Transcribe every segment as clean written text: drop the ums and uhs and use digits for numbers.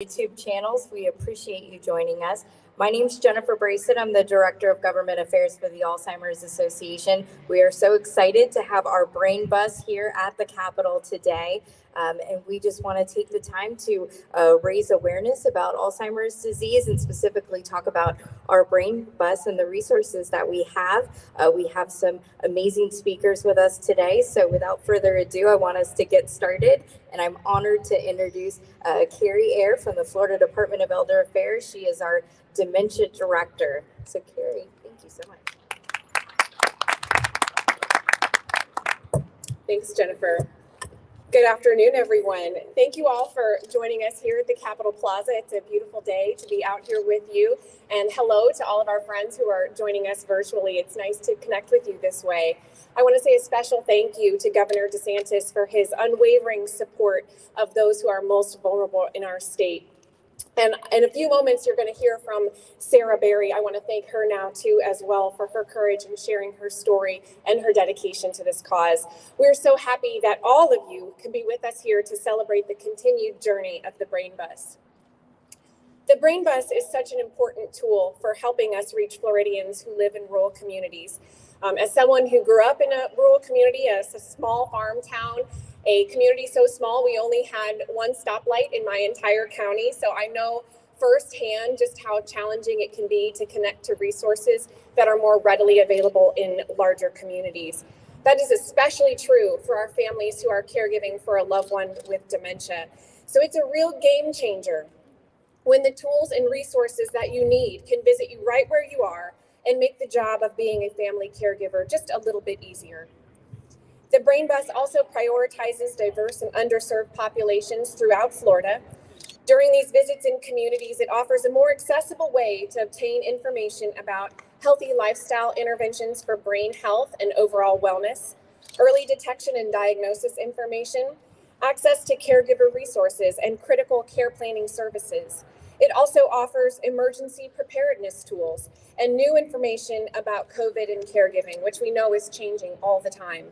YouTube channels. We appreciate you joining us. My name is Jennifer Brayson. I'm the Director of Government Affairs for the Alzheimer's Association. We are so excited to have our brain bus here at the Capitol today. And we just want to take the time to raise awareness about Alzheimer's disease and specifically talk about our brain bus and the resources that we have. We have some amazing speakers with us today. So without further ado, I want us to get started. And I'm honored to introduce Carrie Ayer from the Florida Department of Elder Affairs. She is our Dementia Director. So Carrie, thank you so much. Thanks, Jennifer. Good afternoon, everyone. Thank you all for joining us here at the Capitol Plaza. It's a beautiful day to be out here with you. And hello to all of our friends who are joining us virtually. It's nice to connect with you this way. I want to say a special thank you to Governor DeSantis for his unwavering support of those who are most vulnerable in our state. And in a few moments, you're going to hear from Sarah Berry. I want to thank her now, too, as well, for her courage in sharing her story and her dedication to this cause. We're so happy that all of you can be with us here to celebrate the continued journey of the Brain Bus. The Brain Bus is such an important tool for helping us reach Floridians who live in rural communities. As someone who grew up in a rural community, a small farm town, a community so small we only had one stoplight in my entire county, so I know firsthand just how challenging it can be to connect to resources that are more readily available in larger communities. That is especially true for our families who are caregiving for a loved one with dementia. So it's a real game changer when the tools and resources that you need can visit you right where you are and make the job of being a family caregiver just a little bit easier. The Brain Bus also prioritizes diverse and underserved populations throughout Florida. During these visits in communities, it offers a more accessible way to obtain information about healthy lifestyle interventions for brain health and overall wellness, early detection and diagnosis information, access to caregiver resources, and critical care planning services. It also offers emergency preparedness tools and new information about COVID and caregiving, which we know is changing all the time.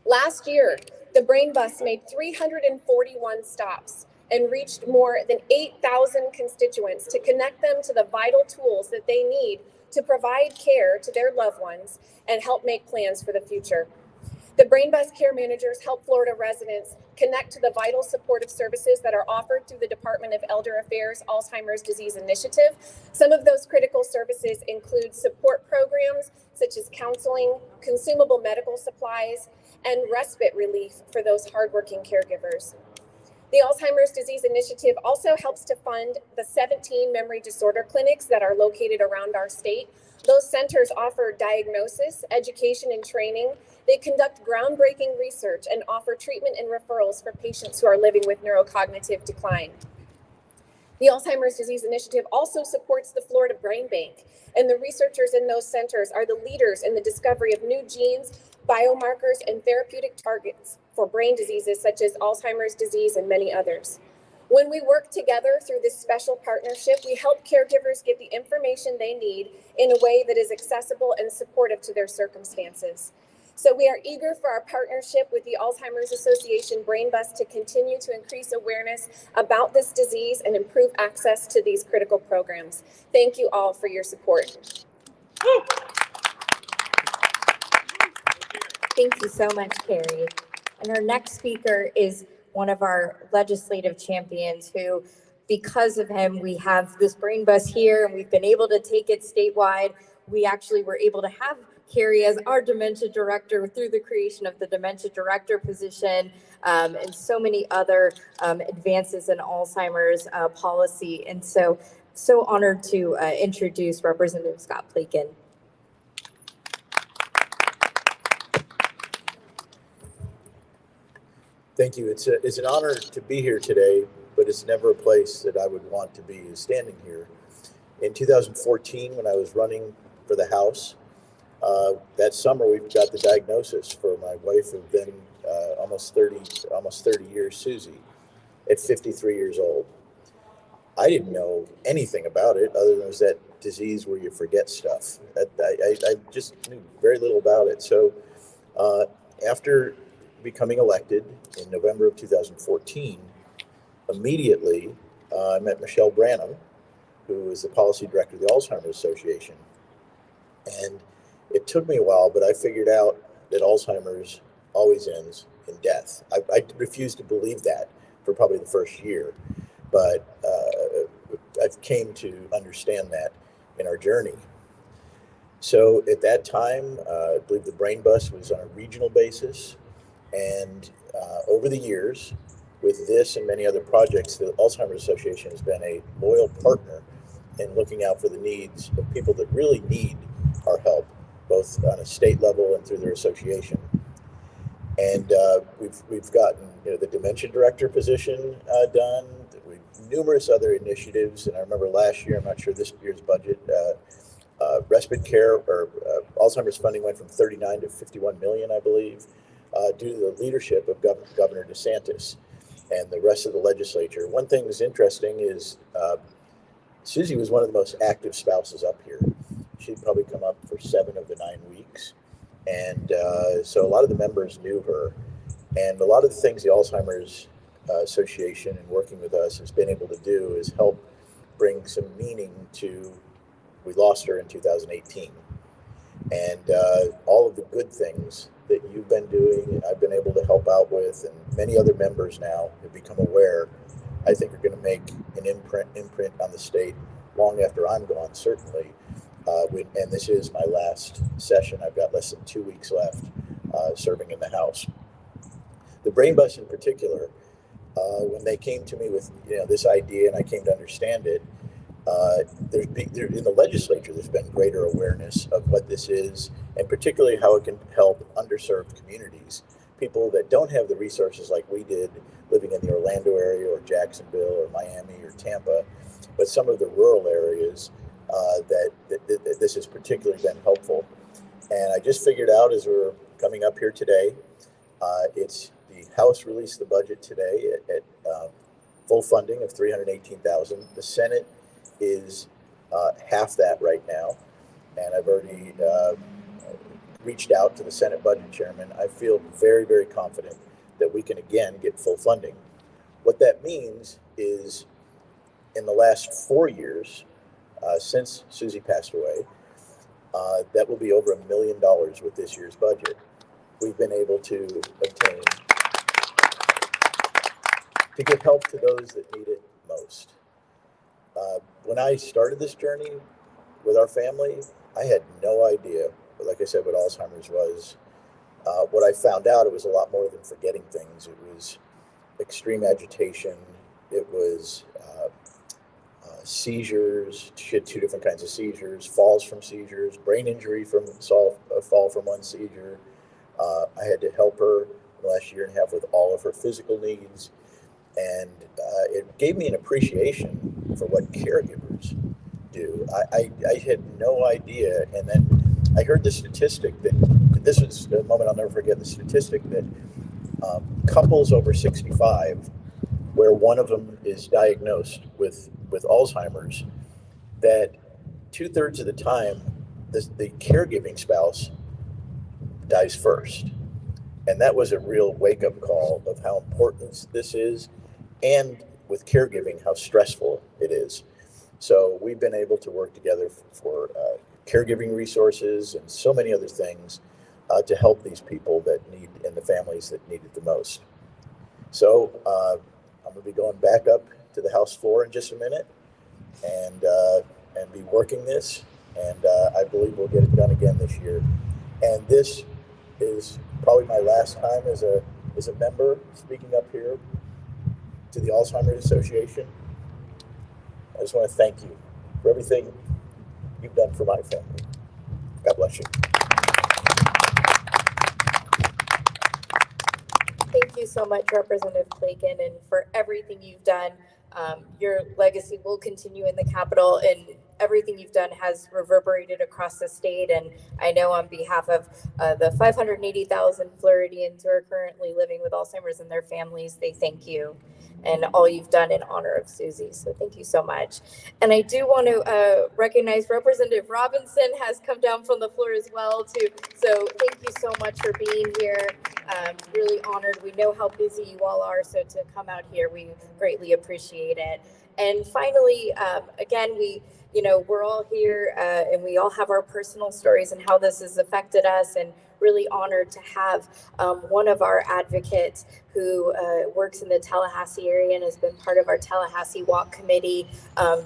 Last year, the Brain Bus made 341 stops and reached more than 8,000 constituents to connect them to the vital tools that they need to provide care to their loved ones and help make plans for the future. The Brain Bus care managers help Florida residents connect to the vital supportive services that are offered through the Department of Elder Affairs Alzheimer's Disease Initiative. Some of those critical services include support programs such as counseling, consumable medical supplies, and respite relief for those hardworking caregivers. The Alzheimer's Disease Initiative also helps to fund the 17 memory disorder clinics that are located around our state. Those centers offer diagnosis, education, and training. They conduct groundbreaking research and offer treatment and referrals for patients who are living with neurocognitive decline. The Alzheimer's Disease Initiative also supports the Florida Brain Bank, and the researchers in those centers are the leaders in the discovery of new genes, biomarkers, and therapeutic targets for brain diseases such as Alzheimer's disease and many others. When we work together through this special partnership, we help caregivers get the information they need in a way that is accessible and supportive to their circumstances. So we are eager for our partnership with the Alzheimer's Association Brain Bus to continue to increase awareness about this disease and improve access to these critical programs. Thank you all for your support. Thank you so much, Carrie. And our next speaker is one of our legislative champions who, because of him, we have this brain bus here and we've been able to take it statewide. We actually were able to have Carrie as our dementia director through the creation of the dementia director position and so many other advances in Alzheimer's policy. And so honored to introduce Representative Scott Plakin. Thank you. It's an honor to be here today, but it's never a place that I would want to be standing here. In 2014, when I was running for the House, that summer we got the diagnosis for my wife of then almost 30 years, Susie, at 53 years old. I didn't know anything about it other than it was that disease where you forget stuff. I just knew very little about it. So after becoming elected in November of 2014, immediately I met Michelle Branham, who is the policy director of the Alzheimer's Association. And it took me a while, but I figured out that Alzheimer's always ends in death. I refused to believe that for probably the first year, but I've came to understand that in our journey. So at that time, I believe the Brain Bus was on a regional basis. And over the years, with this and many other projects, the Alzheimer's Association has been a loyal partner in looking out for the needs of people that really need our help, both on a state level and through their association. And we've gotten the dementia director position done, numerous other initiatives. And I remember last year, I'm not sure this year's budget, respite care or Alzheimer's funding went from 39 to 51 million, I believe, due to the leadership of Governor DeSantis and the rest of the legislature. One thing that's interesting is Susie was one of the most active spouses up here. She'd probably come up for 7 of the 9 weeks. And so a lot of the members knew her. And a lot of the things the Alzheimer's Association and working with us has been able to do is help bring some meaning to, we lost her in 2018. And all of the good things that you've been doing and I've been able to help out with, and many other members now have become aware, I think are going to make an imprint on the state long after I'm gone, certainly. And this is my last session. I've got less than 2 weeks left serving in the House. The Brain Bus in particular, when they came to me with this idea and I came to understand it, in the legislature, there's been greater awareness of what this is, and particularly how it can help underserved communities, people that don't have the resources like we did living in the Orlando area or Jacksonville or Miami or Tampa, but some of the rural areas that this has particularly been helpful. And I just figured out as we're coming up here today, it's the House released the budget today at full funding of $318,000. The Senate is half that right now, and I've already reached out to the Senate Budget Chairman. I feel very, very confident that we can again get full funding. What that means is in the last 4 years, since Susie passed away, that will be over $1 million with this year's budget. We've been able to obtain to give help to those that need it most. When I started this journey with our family, I had no idea, like I said, what Alzheimer's was. What I found out, it was a lot more than forgetting things. It was extreme agitation. It was seizures. She had 2 different kinds of seizures, falls from seizures, brain injury from a fall from one seizure. I had to help her the last year and a half with all of her physical needs. And it gave me an appreciation for what caregivers do. I had no idea. And then I heard the statistic that, this was a moment I'll never forget, the statistic that couples over 65, where one of them is diagnosed with Alzheimer's, that 2/3 of the time, the caregiving spouse dies first. And that was a real wake-up call of how important this is, and with caregiving, how stressful it is. So we've been able to work together for caregiving resources and so many other things to help these people that need, and the families that need it the most. So I'm going to be going back up to the House floor in just a minute and be working this, and I believe we'll get it done again this year. And this is probably my last time as a member speaking up here to the Alzheimer's Association. I just want to thank you for everything you've done for my family. God bless you. Thank you so much, Representative Clayton, and for everything you've done. Your legacy will continue in the Capitol, and everything you've done has reverberated across the state. And I know on behalf of the 580,000 Floridians who are currently living with Alzheimer's and their families, they thank you and all you've done in honor of Susie. So thank you so much. And I do want to recognize Representative Robinson has come down from the floor as well too. So thank you so much for being here. Really honored. We know how busy you all are, so to come out here, we greatly appreciate it. And finally, again, we're all here and we all have our personal stories and how this has affected us, and really honored to have one of our advocates who works in the Tallahassee area and has been part of our Tallahassee Walk Committee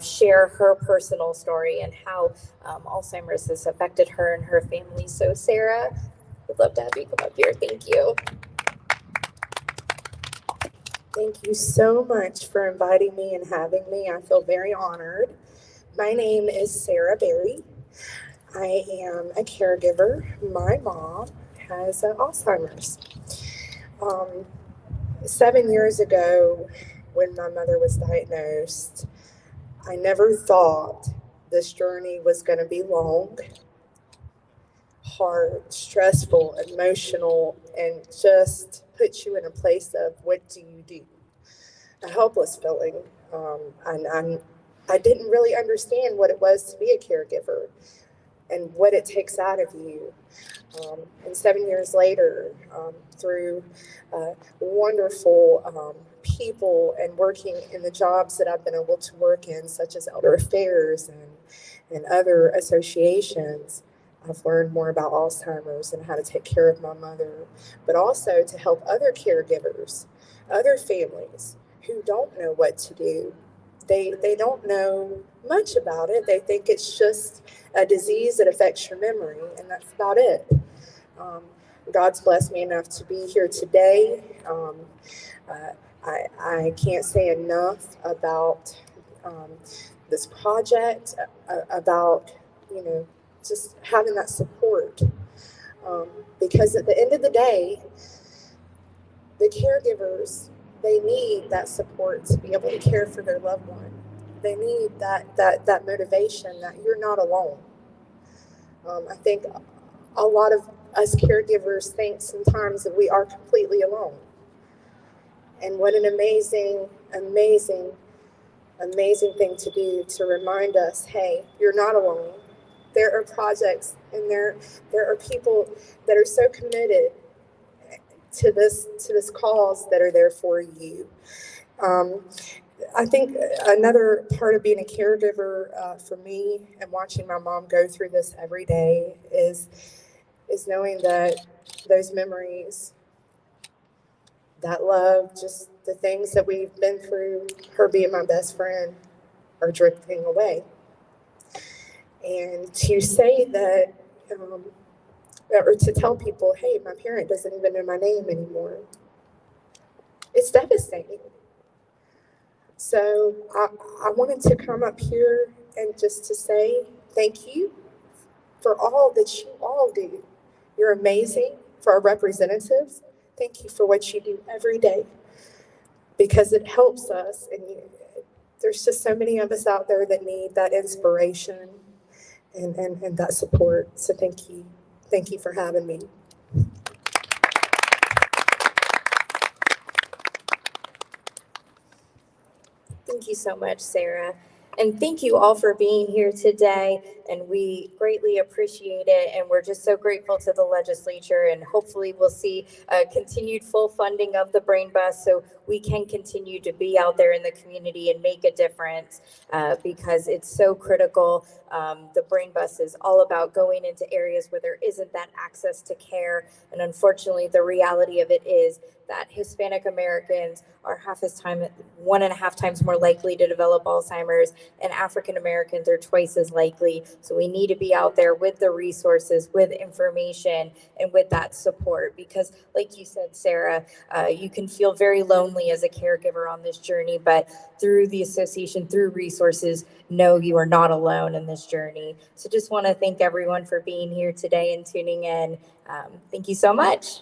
share her personal story and how Alzheimer's has affected her and her family. So Sarah, I'd love to have you come up here. Thank you. Thank you so much for inviting me and having me. I feel very honored. My name is Sarah Berry. I am a caregiver. My mom has Alzheimer's. 7 years ago, when my mother was diagnosed, I never thought this journey was going to be long, hard, stressful, emotional, and just put you in a place of what do you do? A helpless feeling. I didn't really understand what it was to be a caregiver and what it takes out of you. And 7 years later, through wonderful people and working in the jobs that I've been able to work in, such as Elder Affairs and other associations, I've learned more about Alzheimer's and how to take care of my mother, but also to help other caregivers, other families who don't know what to do. They don't know much about it. They think it's just a disease that affects your memory, and that's about it. God's blessed me enough to be here today. I can't say enough about this project, about, just having that support. Because at the end of the day, the caregivers, they need that support to be able to care for their loved one. They need that motivation that you're not alone. I think a lot of us caregivers think sometimes that we are completely alone. And what an amazing, amazing, amazing thing to do, to remind us, hey, you're not alone. There are projects and there are people that are so committed to this cause that are there for you. I think another part of being a caregiver for me and watching my mom go through this every day is knowing that those memories, that love, just the things that we've been through, her being my best friend, are drifting away. And to say that, or to tell people, hey, my parent doesn't even know my name anymore, it's devastating. So I wanted to come up here and just to say thank you for all that you all do. You're amazing. For our representatives, thank you for what you do every day, because it helps us. And there's just so many of us out there that need that inspiration and that support. So thank you. Thank you for having me. Thank you so much, Sarah. And thank you all for being here today. And we greatly appreciate it. And we're just so grateful to the legislature. And hopefully we'll see continued full funding of the Brain Bus so we can continue to be out there in the community and make a difference because it's so critical. The Brain Bus is all about going into areas where there isn't that access to care. And unfortunately, the reality of it is that Hispanic Americans are 1.5 times more likely to develop Alzheimer's, and African Americans are twice as likely. So we need to be out there with the resources, with information, and with that support. Because like you said, Sarah, you can feel very lonely as a caregiver on this journey, but through the association, through resources, know you are not alone in this journey. So just want to thank everyone for being here today and tuning in. Thank you so much.